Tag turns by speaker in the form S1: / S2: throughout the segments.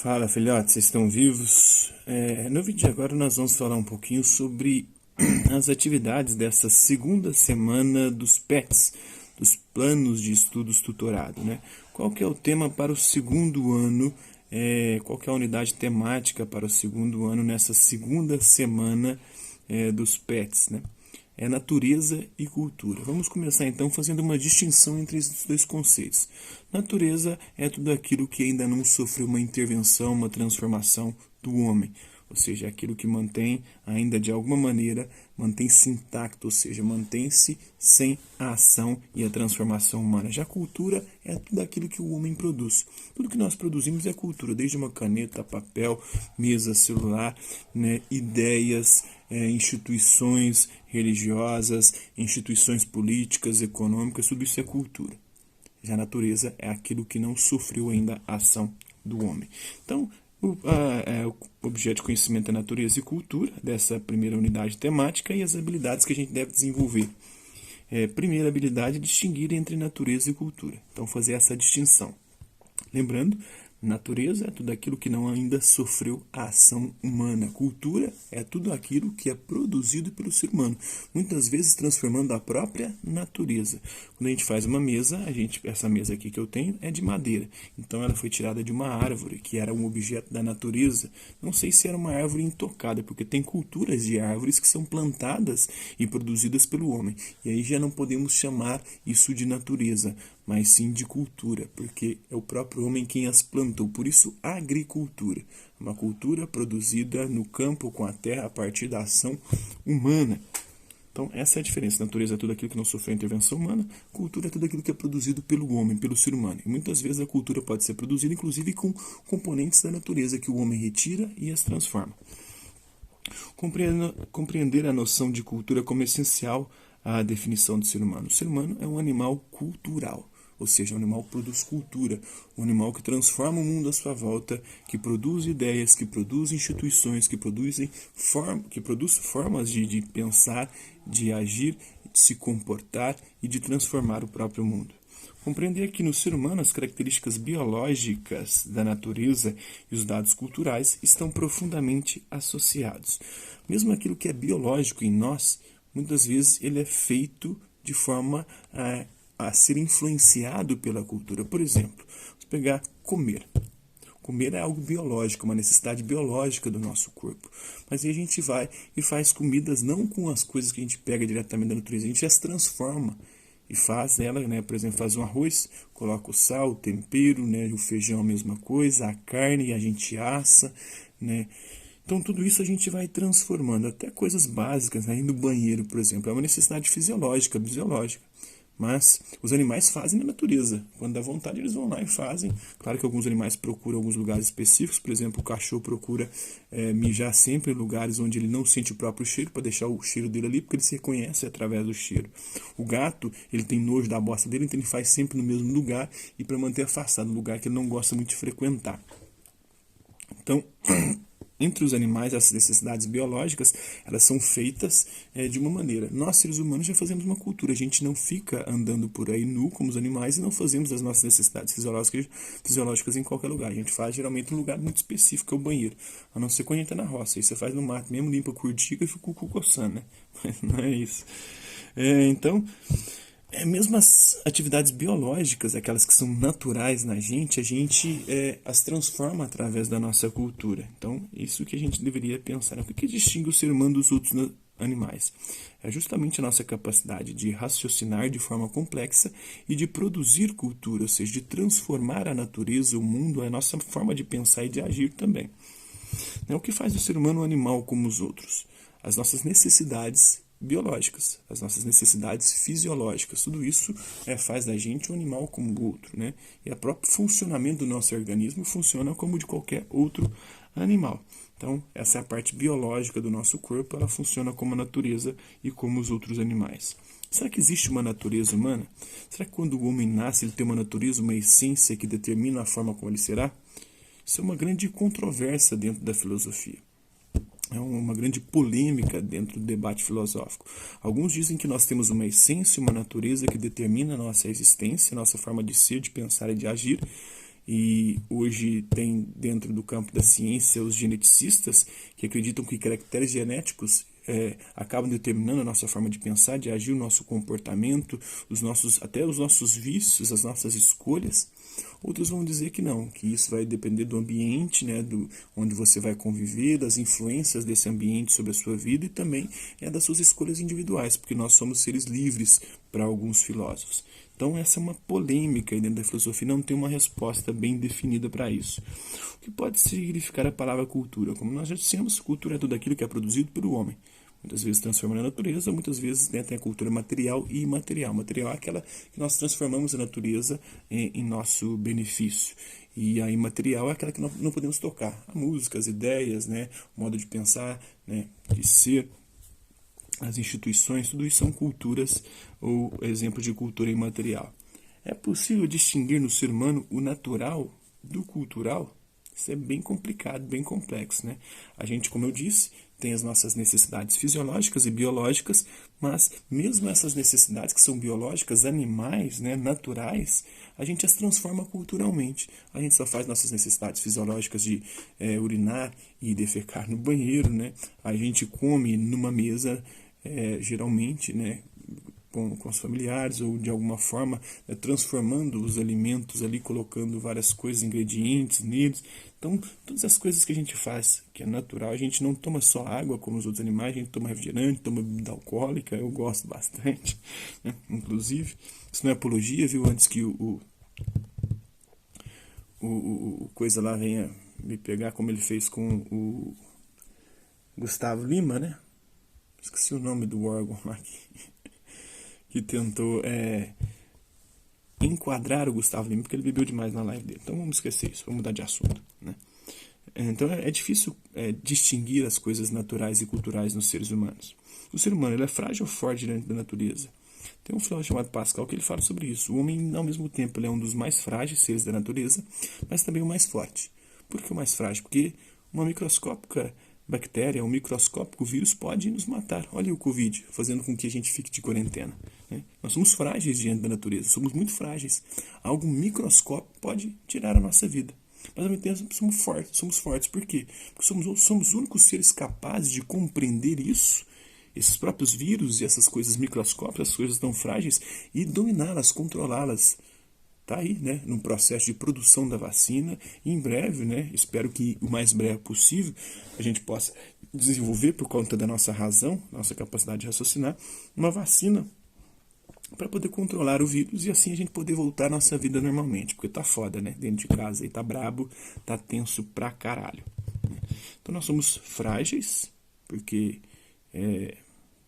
S1: Fala, filhotes, vocês estão vivos? No vídeo de agora nós vamos falar um pouquinho sobre as atividades dessa segunda semana dos PETs, dos planos de estudos tutorado, né? Qual que é o tema para o segundo ano? Qual que é a unidade temática para o segundo ano nessa segunda semana dos PETs, né? É natureza e cultura. Vamos começar então fazendo uma distinção entre esses dois conceitos. Natureza é tudo aquilo que ainda não sofreu uma intervenção, uma transformação do homem, ou seja, aquilo que mantém ainda de alguma maneira, mantém-se intacto, ou seja, mantém-se sem a ação e a transformação humana. Já a cultura é tudo aquilo que o homem produz. Tudo que nós produzimos é cultura, desde uma caneta, papel, mesa, celular, né, ideias, instituições religiosas, instituições políticas, econômicas, tudo isso é cultura. Já a natureza é aquilo que não sofreu ainda a ação do homem. Então, o objeto de conhecimento é natureza e cultura, dessa primeira unidade temática, e as habilidades que a gente deve desenvolver. Primeira habilidade é distinguir entre natureza e cultura. Então, fazer essa distinção. Lembrando, natureza é tudo aquilo que não ainda sofreu a ação humana. Cultura é tudo aquilo que é produzido pelo ser humano, muitas vezes transformando a própria natureza. Quando a gente faz uma mesa, essa mesa aqui que eu tenho é de madeira. Então ela foi tirada de uma árvore, que era um objeto da natureza. Não sei se era uma árvore intocada, porque tem culturas de árvores que são plantadas e produzidas pelo homem. E aí já não podemos chamar isso de natureza, mas sim de cultura, porque é o próprio homem quem as plantou. Por isso, agricultura, uma cultura produzida no campo com a terra a partir da ação humana. Então, essa é a diferença. Natureza é tudo aquilo que não sofreu intervenção humana, cultura é tudo aquilo que é produzido pelo homem, pelo ser humano. E muitas vezes a cultura pode ser produzida, inclusive, com componentes da natureza que o homem retira e as transforma. Compreender a noção de cultura como essencial à definição do ser humano. O ser humano é um animal cultural. Ou seja, o animal produz cultura, um animal que transforma o mundo à sua volta, que produz ideias, que produz instituições, que produz formas de pensar, de agir, de se comportar e de transformar o próprio mundo. Compreender que no ser humano as características biológicas da natureza e os dados culturais estão profundamente associados. Mesmo aquilo que é biológico em nós, muitas vezes ele é feito de forma a ser influenciado pela cultura. Por exemplo, vamos pegar comer. Comer é algo biológico, uma necessidade biológica do nosso corpo. Mas aí a gente vai e faz comidas não com as coisas que a gente pega diretamente da natureza, a gente as transforma e faz ela, né? Por exemplo, faz um arroz, coloca o sal, o tempero, né? O feijão a mesma coisa, a carne a gente assa, né? Então tudo isso a gente vai transformando, até coisas básicas, né? Ir no banheiro, por exemplo, é uma necessidade fisiológica, biológica. Mas os animais fazem na natureza. Quando dá vontade, eles vão lá e fazem. Claro que alguns animais procuram alguns lugares específicos. Por exemplo, o cachorro procura mijar sempre em lugares onde ele não sente o próprio cheiro, para deixar o cheiro dele ali, porque ele se reconhece através do cheiro. O gato, ele tem nojo da bosta dele, então ele faz sempre no mesmo lugar e para manter afastado, um lugar que ele não gosta muito de frequentar. Então, entre os animais, essas necessidades biológicas, elas são feitas de uma maneira. Nós, seres humanos, já fazemos uma cultura. A gente não fica andando por aí nu como os animais e não fazemos as nossas necessidades fisiológicas em qualquer lugar. A gente faz geralmente em um lugar muito específico, que é o banheiro. A não ser quando a gente está na roça. Aí você faz no mato mesmo, limpa a curtiga e fica o cu coçando, né? Mas não é isso. Então, mesmo as atividades biológicas, aquelas que são naturais na gente, a gente as transforma através da nossa cultura. Então, isso que a gente deveria pensar. O que distingue o ser humano dos outros animais? É justamente a nossa capacidade de raciocinar de forma complexa e de produzir cultura, ou seja, de transformar a natureza, o mundo, a nossa forma de pensar e de agir também. O que faz o ser humano um animal como os outros? As nossas necessidades biológicas, as nossas necessidades fisiológicas, tudo isso faz da gente um animal como o outro, né? E o próprio funcionamento do nosso organismo funciona como de qualquer outro animal. Então, essa é a parte biológica do nosso corpo, ela funciona como a natureza e como os outros animais. Será que existe uma natureza humana? Será que quando o homem nasce ele tem uma natureza, uma essência que determina a forma como ele será? Isso é uma grande controvérsia dentro da filosofia. É uma grande polêmica dentro do debate filosófico. Alguns dizem que nós temos uma essência, uma natureza que determina a nossa existência, a nossa forma de ser, de pensar e de agir. E hoje tem dentro do campo da ciência os geneticistas que acreditam que caracteres genéticos acabam determinando a nossa forma de pensar, de agir, o nosso comportamento, até os nossos vícios, as nossas escolhas. Outros vão dizer que não, que isso vai depender do ambiente, né, onde você vai conviver, das influências desse ambiente sobre a sua vida e também das suas escolhas individuais, porque nós somos seres livres para alguns filósofos. Então essa é uma polêmica dentro da filosofia, não tem uma resposta bem definida para isso. O que pode significar a palavra cultura? Como nós já dissemos, cultura é tudo aquilo que é produzido pelo homem. Muitas vezes transforma a natureza, muitas vezes tem a cultura material e imaterial. Material é aquela que nós transformamos a natureza em nosso benefício. E a imaterial é aquela que nós não podemos tocar. A música, as ideias, né, o modo de pensar, né, de ser, as instituições, tudo isso são culturas ou exemplos de cultura imaterial. É possível distinguir no ser humano o natural do cultural? Isso é bem complicado, bem complexo, né? A gente, como eu disse, tem as nossas necessidades fisiológicas e biológicas, mas mesmo essas necessidades que são biológicas, animais, né, naturais, a gente as transforma culturalmente. A gente só faz nossas necessidades fisiológicas de urinar e defecar no banheiro, né? A gente come numa mesa, geralmente, né, com os familiares ou de alguma forma transformando os alimentos ali, colocando várias coisas, ingredientes neles. Então, todas as coisas que a gente faz, que é natural, a gente não toma só água como os outros animais, a gente toma refrigerante, toma bebida alcoólica, eu gosto bastante, né? Inclusive, isso não é apologia, viu? Antes que o coisa lá venha me pegar, como ele fez com o Gustavo Lima, né? Esqueci o nome do órgão lá que tentou enquadrar o Gustavo Lima, porque ele bebeu demais na live dele. Então vamos esquecer isso, vamos mudar de assunto, né? Então é difícil distinguir as coisas naturais e culturais nos seres humanos. O ser humano ele é frágil ou forte diante da natureza? Tem um filósofo chamado Pascal que ele fala sobre isso. O homem, ao mesmo tempo, ele é um dos mais frágeis seres da natureza, mas também o mais forte. Por que o mais frágil? Porque uma microscópica bactéria, um microscópico vírus pode nos matar. Olha o Covid, fazendo com que a gente fique de quarentena, né? Nós somos frágeis diante da natureza, somos muito frágeis. Algo microscópico pode tirar a nossa vida. Mas ao mesmo tempo somos fortes. Por quê? Porque somos os únicos seres capazes de compreender isso, esses próprios vírus e essas coisas microscópicas, essas coisas tão frágeis, e dominá-las, controlá-las. Está aí, né, no processo de produção da vacina. E em breve, né, espero que o mais breve possível, a gente possa desenvolver, por conta da nossa razão, nossa capacidade de raciocinar, uma vacina para poder controlar o vírus e assim a gente poder voltar à nossa vida normalmente. Porque tá foda, né? Dentro de casa aí tá brabo, tá tenso pra caralho. Então nós somos frágeis, porque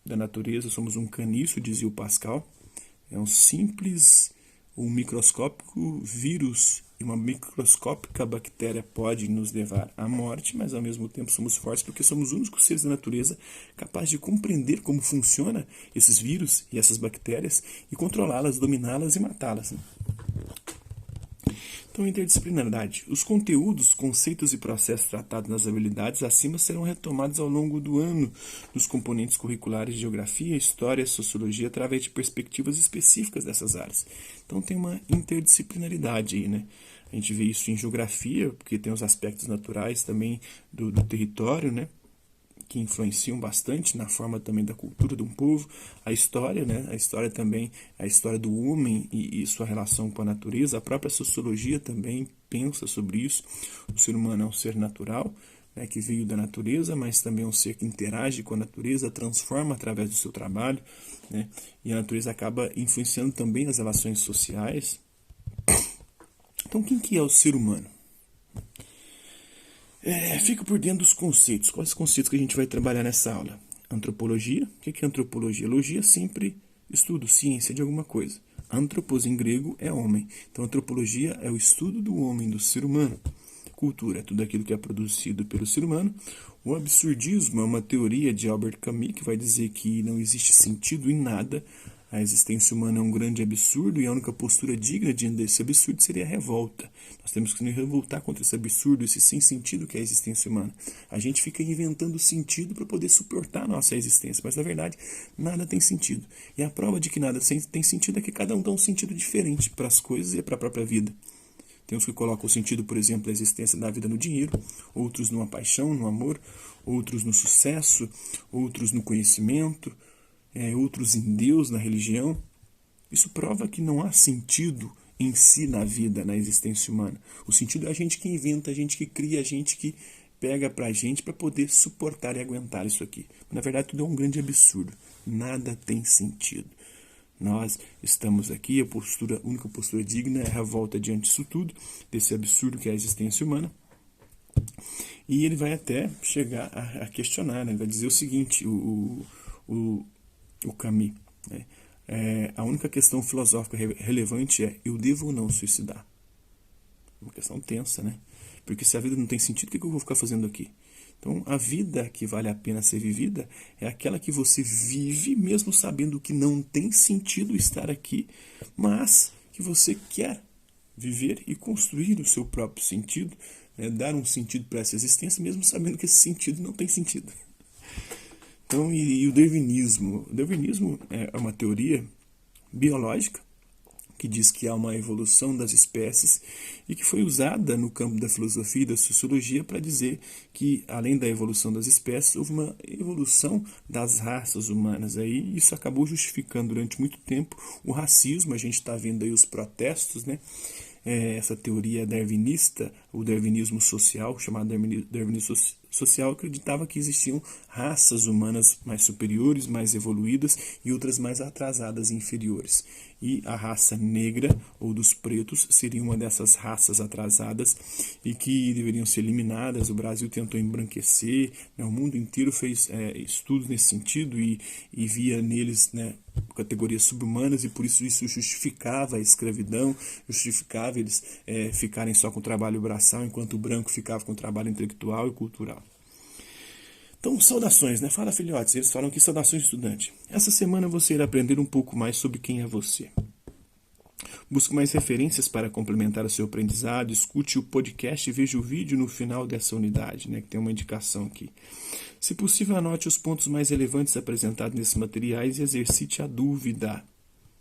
S1: da natureza somos um caniço, dizia o Pascal. É um microscópico vírus e uma microscópica bactéria pode nos levar à morte, mas ao mesmo tempo somos fortes porque somos os únicos seres da natureza capazes de compreender como funciona esses vírus e essas bactérias e controlá-las, dominá-las e matá-las, né? Então, interdisciplinaridade. Os conteúdos, conceitos e processos tratados nas habilidades acima serão retomados ao longo do ano nos componentes curriculares de geografia, história, sociologia, através de perspectivas específicas dessas áreas. Então, tem uma interdisciplinaridade aí, né? A gente vê isso em geografia, porque tem os aspectos naturais também do território, né, que influenciam bastante na forma também da cultura de um povo. A história, né? A história também, a história do homem e sua relação com a natureza. A própria sociologia também pensa sobre isso. O ser humano é um ser natural, né, que veio da natureza, mas também é um ser que interage com a natureza, transforma através do seu trabalho, né? E a natureza acaba influenciando também as relações sociais. Então, quem que é o ser humano? Fica por dentro dos conceitos. Quais os conceitos que a gente vai trabalhar nessa aula? Antropologia. O que é antropologia? Logia é sempre estudo, ciência de alguma coisa. Antropos em grego é homem. Então, antropologia é o estudo do homem, do ser humano. Cultura é tudo aquilo que é produzido pelo ser humano. O absurdismo é uma teoria de Albert Camus que vai dizer que não existe sentido em nada. A existência humana é um grande absurdo e a única postura digna diante desse absurdo seria a revolta. Nós temos que nos revoltar contra esse absurdo, esse sem sentido que é a existência humana. A gente fica inventando sentido para poder suportar a nossa existência, mas na verdade nada tem sentido. E a prova de que nada tem sentido é que cada um dá um sentido diferente para as coisas e para a própria vida. Tem uns que colocam o sentido, por exemplo, da existência da vida no dinheiro, outros numa paixão, no amor, outros no sucesso, outros no conhecimento, outros em Deus, na religião. Isso prova que não há sentido em si na vida, na existência humana. O sentido é a gente que inventa, a gente que cria, a gente que pega pra gente para poder suportar e aguentar isso aqui. Na verdade, tudo é um grande absurdo. Nada tem sentido. Nós estamos aqui, a única postura digna é a revolta diante disso tudo, desse absurdo que é a existência humana. E ele vai até chegar a questionar, né? Ele vai dizer o seguinte, o Camus, né? A única questão filosófica relevante é: eu devo ou não suicidar? Uma questão tensa, né? Porque se a vida não tem sentido, o que eu vou ficar fazendo aqui? Então, a vida que vale a pena ser vivida é aquela que você vive mesmo sabendo que não tem sentido estar aqui, mas que você quer viver e construir o seu próprio sentido, né? Dar um sentido para essa existência mesmo sabendo que esse sentido não tem sentido. Então, e o darwinismo? O darwinismo é uma teoria biológica que diz que há uma evolução das espécies e que foi usada no campo da filosofia e da sociologia para dizer que, além da evolução das espécies, houve uma evolução das raças humanas. Aí isso acabou justificando durante muito tempo o racismo. A gente está vendo aí os protestos, né? Essa teoria darwinista, o darwinismo social, chamado darwinismo social, acreditava que existiam raças humanas mais superiores, mais evoluídas e outras mais atrasadas e inferiores. E a raça negra ou dos pretos seria uma dessas raças atrasadas e que deveriam ser eliminadas. O Brasil tentou embranquecer, né? O mundo inteiro fez estudos nesse sentido e via neles, né, categorias subhumanas, e por isso justificava a escravidão, justificava eles ficarem só com o trabalho braçal, enquanto o branco ficava com o trabalho intelectual e cultural. Então, saudações, né? Fala, filhotes. Eles falam que saudações, estudante. Essa semana você irá aprender um pouco mais sobre quem é você. Busque mais referências para complementar o seu aprendizado. Escute o podcast e veja o vídeo no final dessa unidade, né, que tem uma indicação aqui. Se possível, anote os pontos mais relevantes apresentados nesses materiais e exercite a dúvida.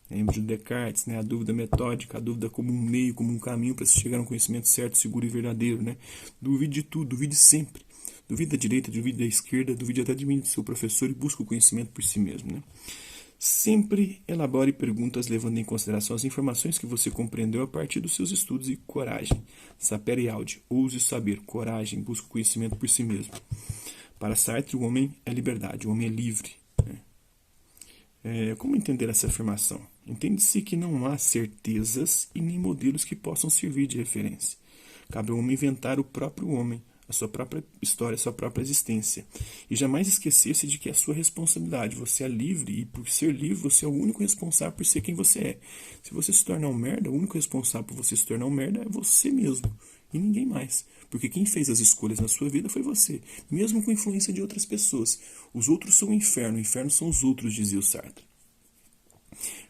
S1: Lembre de Descartes, né, a dúvida metódica, a dúvida como um meio, como um caminho para se chegar a um conhecimento certo, seguro e verdadeiro. Né? Duvide de tudo, duvide sempre. Duvide da direita, duvide da esquerda, duvide até de mim, do seu professor, e busque o conhecimento por si mesmo. Né? Sempre elabore perguntas levando em consideração as informações que você compreendeu a partir dos seus estudos, e coragem. Sapere aude, ouse saber, coragem, busque o conhecimento por si mesmo. Para Sartre, o homem é liberdade, o homem é livre. Né? Como entender essa afirmação? Entende-se que não há certezas e nem modelos que possam servir de referência. Cabe ao homem inventar o próprio homem, a sua própria história, a sua própria existência. E jamais esquecer-se de que é a sua responsabilidade. Você é livre e, por ser livre, você é o único responsável por ser quem você é. Se você se tornar um merda, o único responsável por você se tornar um merda é você mesmo. E ninguém mais. Porque quem fez as escolhas na sua vida foi você. Mesmo com influência de outras pessoas. Os outros são o inferno são os outros, dizia o Sartre.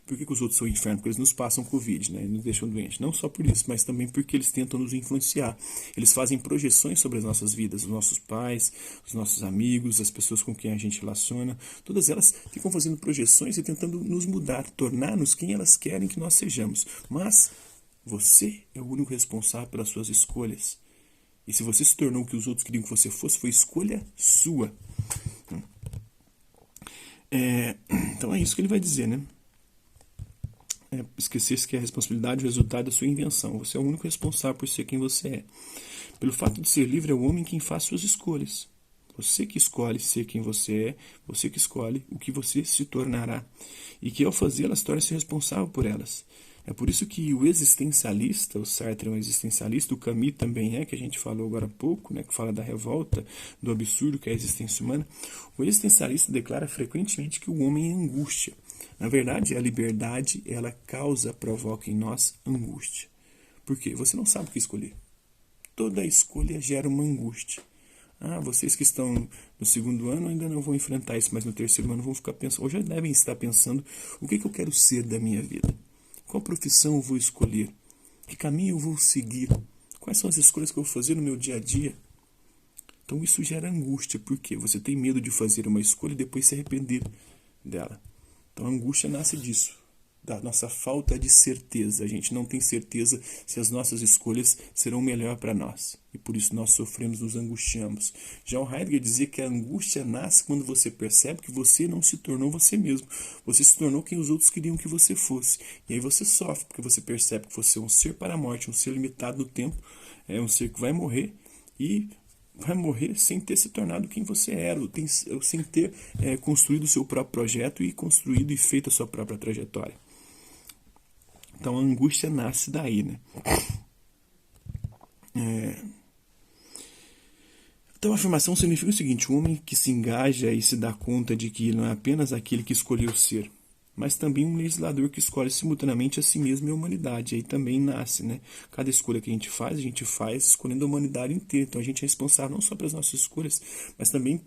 S1: Por que os outros são o inferno? Porque eles nos passam Covid, né? Eles nos deixam doentes. Não só por isso, mas também porque eles tentam nos influenciar. Eles fazem projeções sobre as nossas vidas, os nossos pais, os nossos amigos, as pessoas com quem a gente relaciona. Todas elas ficam fazendo projeções e tentando nos mudar, tornar-nos quem elas querem que nós sejamos. Mas você é o único responsável pelas suas escolhas. E se você se tornou o que os outros queriam que você fosse, foi escolha sua. Então é isso que ele vai dizer, né? Esquecer-se que a responsabilidade é o resultado da sua invenção. Você é o único responsável por ser quem você é. Pelo fato de ser livre, é o homem quem faz suas escolhas. Você que escolhe ser quem você é, você que escolhe o que você se tornará. E que ao fazê-las, torna-se responsável por elas. É por isso que o existencialista, o Sartre é um existencialista, o Camus também que a gente falou agora há pouco, né, que fala da revolta, do absurdo que é a existência humana. O existencialista declara frequentemente que o homem é angústia. Na verdade, a liberdade, ela provoca em nós angústia. Por quê? Você não sabe o que escolher. Toda escolha gera uma angústia. Vocês que estão no segundo ano ainda não vão enfrentar isso, mas no terceiro ano vão ficar pensando, ou já devem estar pensando, o que eu quero ser da minha vida? Qual profissão eu vou escolher? Que caminho eu vou seguir? Quais são as escolhas que eu vou fazer no meu dia a dia? Então isso gera angústia, porque você tem medo de fazer uma escolha e depois se arrepender dela. Então a angústia nasce disso. da nossa falta de certeza. A gente não tem certeza se as nossas escolhas serão melhor para nós. E por isso nós sofremos, nos angustiamos. Já o Heidegger dizia que a angústia nasce quando você percebe que você não se tornou você mesmo. Você se tornou quem os outros queriam que você fosse. E aí você sofre, porque você percebe que você é um ser para a morte, um ser limitado no tempo, é um ser que vai morrer e vai morrer sem ter se tornado quem você era, sem ter construído o seu próprio projeto e construído e feito a sua própria trajetória. Então a angústia nasce daí, né? Então a afirmação significa o seguinte: o homem que se engaja e se dá conta de que não é apenas aquele que escolheu ser, mas também um legislador que escolhe simultaneamente a si mesmo e a humanidade. Aí também nasce, né? Cada escolha que a gente faz escolhendo a humanidade inteira. Então a gente é responsável não só pelas nossas escolhas, mas também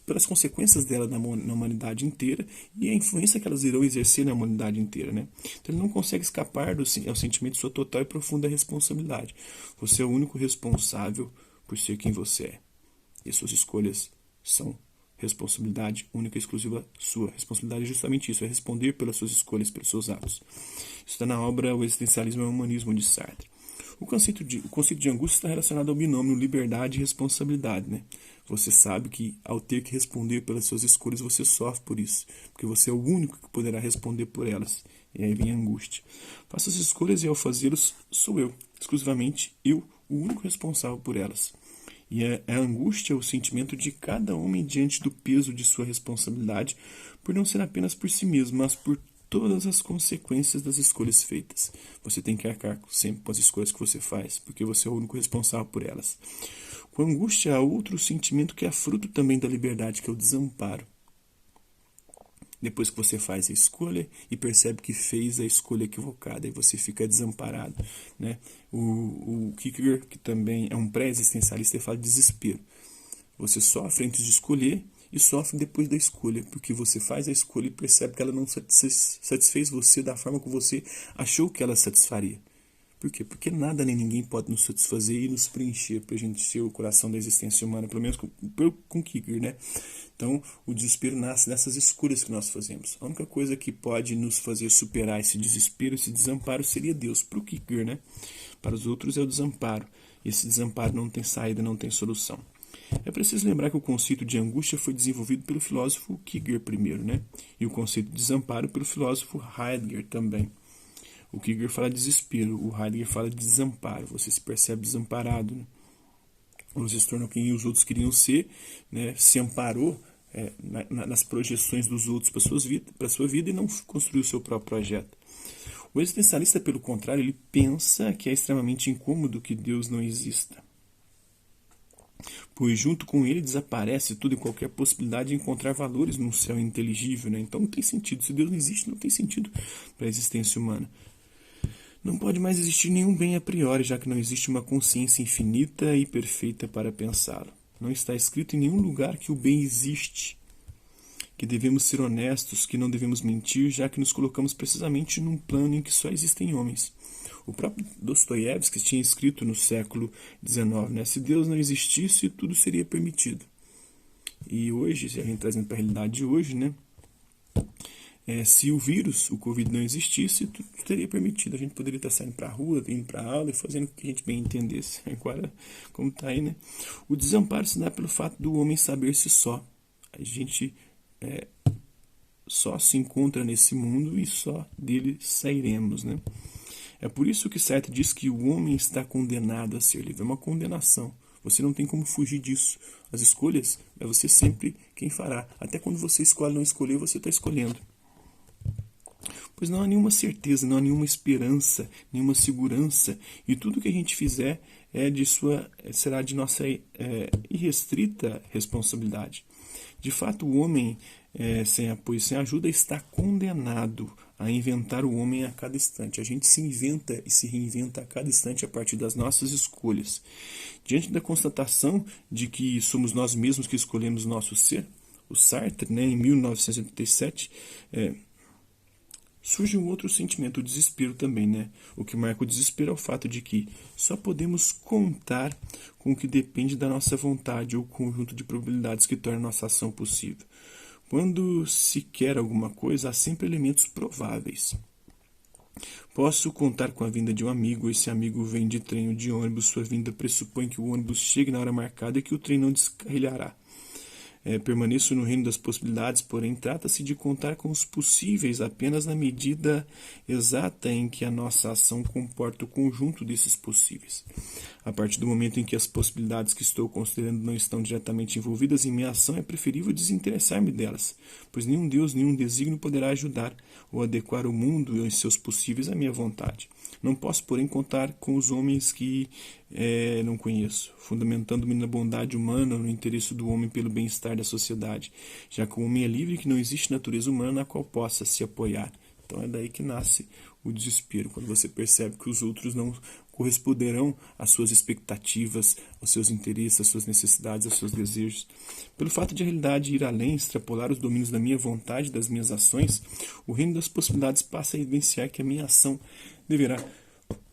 S1: pelas consequências dela na humanidade inteira e a influência que elas irão exercer na humanidade inteira, né? Então ele não consegue escapar ao sentimento de sua total e profunda responsabilidade. Você é o único responsável por ser quem você é. E suas escolhas são responsabilidade única e exclusiva sua. Responsabilidade é justamente isso, é responder pelas suas escolhas, pelos seus atos. Isso está na obra O Existencialismo e o Humanismo, de Sartre. O conceito de angústia está relacionado ao binômio liberdade e responsabilidade, né? Você sabe que ao ter que responder pelas suas escolhas, você sofre por isso, porque você é o único que poderá responder por elas. E aí vem a angústia. Faço as escolhas e ao fazê-los sou eu, exclusivamente eu, o único responsável por elas. E a angústia é o sentimento de cada homem diante do peso de sua responsabilidade, por não ser apenas por si mesmo, mas por todas as consequências das escolhas feitas. Você tem que arcar sempre com as escolhas que você faz, porque você é o único responsável por elas. Com a angústia há outro sentimento que é fruto também da liberdade, que é o desamparo. Depois que você faz a escolha e percebe que fez a escolha equivocada, e você fica desamparado, né? O Kierkegaard, que também é um pré-existencialista, ele fala de desespero. Você sofre antes de escolher e sofre depois da escolha, porque você faz a escolha e percebe que ela não satisfez você da forma que você achou que ela satisfaria. Por quê? Porque nada nem ninguém pode nos satisfazer e nos preencher para a gente ser o coração da existência humana, pelo menos com Kierkegaard, né? Então, o desespero nasce dessas escolhas que nós fazemos. A única coisa que pode nos fazer superar esse desespero, esse desamparo, seria Deus. Para o Kierkegaard, né? Para os outros é o desamparo. Esse desamparo não tem saída, não tem solução. É preciso lembrar que o conceito de angústia foi desenvolvido pelo filósofo Kierkegaard primeiro, né? E o conceito de desamparo pelo filósofo Heidegger também. O Kierkegaard fala de desespero, o Heidegger fala de desamparo. Você se percebe desamparado, né? Você se tornou quem os outros queriam ser, né? Se amparou nas projeções dos outros para a sua vida e não construiu o seu próprio projeto. O existencialista, pelo contrário, ele pensa que é extremamente incômodo que Deus não exista, pois junto com ele desaparece toda e qualquer possibilidade de encontrar valores num céu inteligível, né? Então não tem sentido. Se Deus não existe, não tem sentido para a existência humana. Não pode mais existir nenhum bem a priori, já que não existe uma consciência infinita e perfeita para pensá-lo. Não está escrito em nenhum lugar que o bem existe, que devemos ser honestos, que não devemos mentir, já que nos colocamos precisamente num plano em que só existem homens. O próprio Dostoiévski tinha escrito no século XIX, né? Se Deus não existisse, tudo seria permitido. E hoje, se a gente trazendo para a realidade de hoje, né? Se o vírus, o Covid, não existisse, tudo teria permitido. A gente poderia estar saindo para a rua, indo para a aula e fazendo o que a gente bem entendesse. Agora, como está aí, né? O desamparo se dá pelo fato do homem saber-se só. A gente só se encontra nesse mundo e só dele sairemos, né? É por isso que Sartre diz que o homem está condenado a ser livre. É uma condenação. Você não tem como fugir disso. As escolhas é você sempre quem fará. Até quando você escolhe não escolher, você está escolhendo. Pois não há nenhuma certeza, não há nenhuma esperança, nenhuma segurança. E tudo que a gente fizer será de nossa irrestrita responsabilidade. De fato, o homem, sem apoio, sem ajuda, está condenado a inventar o homem a cada instante. A gente se inventa e se reinventa a cada instante a partir das nossas escolhas. Diante da constatação de que somos nós mesmos que escolhemos o nosso ser, o Sartre, né, em 1987, surge um outro sentimento, o desespero também, né? O que marca o desespero é o fato de que só podemos contar com o que depende da nossa vontade ou conjunto de probabilidades que torna a nossa ação possível. Quando se quer alguma coisa, há sempre elementos prováveis. Posso contar com a vinda de um amigo. Esse amigo vem de trem ou de ônibus. Sua vinda pressupõe que o ônibus chegue na hora marcada e que o trem não descarrilhará. Permaneço no reino das possibilidades, porém trata-se de contar com os possíveis apenas na medida exata em que a nossa ação comporta o conjunto desses possíveis. A partir do momento em que as possibilidades que estou considerando não estão diretamente envolvidas em minha ação, é preferível desinteressar-me delas, pois nenhum Deus, nenhum desígnio poderá ajudar ou adequar o mundo e os seus possíveis à minha vontade. Não posso, porém, contar com os homens que não conheço, fundamentando-me na bondade humana, no interesse do homem pelo bem-estar da sociedade, já que o homem é livre e que não existe natureza humana na qual possa se apoiar. Então é daí que nasce o desespero, quando você percebe que os outros não corresponderão às suas expectativas, aos seus interesses, às suas necessidades, aos seus desejos. Pelo fato de a realidade ir além, extrapolar os domínios da minha vontade, das minhas ações, o reino das possibilidades passa a evidenciar que a minha ação deverá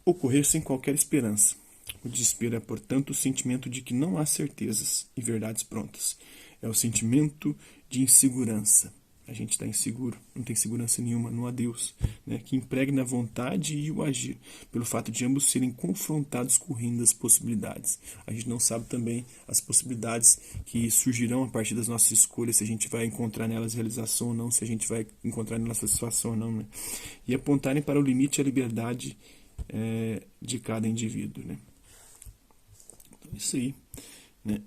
S1: ocorrer sem qualquer esperança. O desespero é, portanto, o sentimento de que não há certezas e verdades prontas. É o sentimento de insegurança. A gente está inseguro, não tem segurança nenhuma, não há Deus, né, que impregna a vontade e o agir, pelo fato de ambos serem confrontados com o reino das possibilidades. A gente não sabe também as possibilidades que surgirão a partir das nossas escolhas, se a gente vai encontrar nelas realização ou não, se a gente vai encontrar nelas satisfação ou não, né? E apontarem para o limite e a liberdade de cada indivíduo, né? Então, isso aí, né?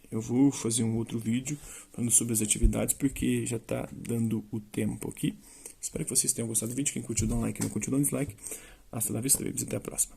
S1: Eu vou fazer um outro vídeo falando sobre as atividades, porque já está dando o tempo aqui. Espero que vocês tenham gostado do vídeo. Quem curtiu, dá um like. Quem não curtiu, dá um dislike. Hasta la vista, babies. Até a próxima.